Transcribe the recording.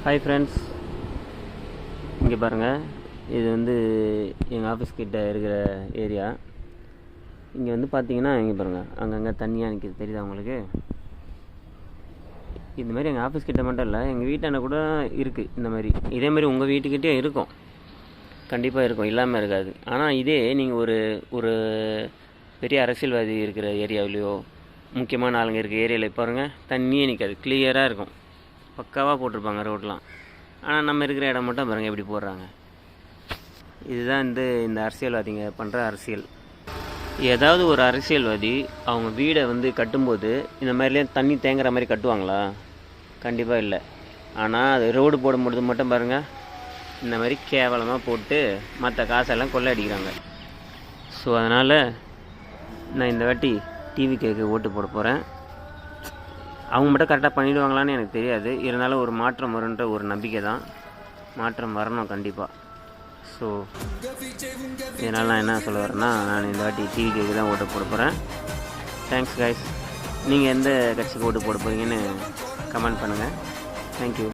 Hi friends, இங்கே பாருங்கள். இது வந்து எங்கள் ஆஃபீஸ் கிட்ட இருக்கிற ஏரியா. இங்கே வந்து பார்த்தீங்கன்னா இங்கே பாருங்கள், அங்கங்கே தண்ணியாக நிற்கிது, தெரியுதா உங்களுக்கு? இந்த மாதிரி எங்கள் ஆஃபீஸ் கிட்ட மட்டும் இல்லை, எங்கள் வீட்டாண்ட கூட இருக்குது. இந்த மாதிரி இதேமாதிரி உங்கள் வீட்டுக்கிட்டே இருக்கும், கண்டிப்பாக இருக்கும், இல்லாமல் இருக்காது. ஆனால் இதே நீங்கள் ஒரு பெரிய அரசியல்வாதி இருக்கிற ஏரியாவிலையோ, முக்கியமான ஆளுங்க இருக்கிற ஏரியாவில் பாருங்கள், தண்ணியே நிற்காது, கிளியராக இருக்கும், பக்காவாக போட்டிருப்பாங்க ரோட்லாம். ஆனால் நம்ம இருக்கிற இடம் மட்டும் பாருங்கள் எப்படி போடுறாங்க. இதுதான் இந்த அரசியல்வாதிங்க பண்ணுற அரசியல். ஏதாவது ஒரு அரசியல்வாதி அவங்க வீடை வந்து கட்டும்போது இந்த மாதிரிலாம் தண்ணி தேங்குற மாதிரி கட்டுவாங்களா? கண்டிப்பாக இல்லை. ஆனால் அது ரோடு போடும்போது மட்டும் பாருங்கள், இந்த மாதிரி கேவலமாக போட்டு மற்ற காசெல்லாம் கொள்ளை அடிக்கிறாங்க. ஸோ அதனால் நான் இந்த வாட்டி டிவிகேக்கு ஓட்டு போட போகிறேன். அவங்க மட்டும் கரெக்டாக பண்ணிவிடுவாங்களான்னு எனக்கு தெரியாது. இருந்தாலும் ஒரு மாற்றம் வருன்ற ஒரு நம்பிக்கை தான். மாற்றம் வரணும் கண்டிப்பாக. ஸோ இதனால் நான் என்ன சொல்ல வரேன்னா, நான் இந்த வாட்டி டிவிகேக்கு தான் ஓட்டு போட போகிறேன். Thanks guys. நீங்கள் எந்த கட்சிக்கு ஓட்டு போட போகிறீங்கன்னு கமெண்ட் பண்ணுங்கள். தேங்க்யூ.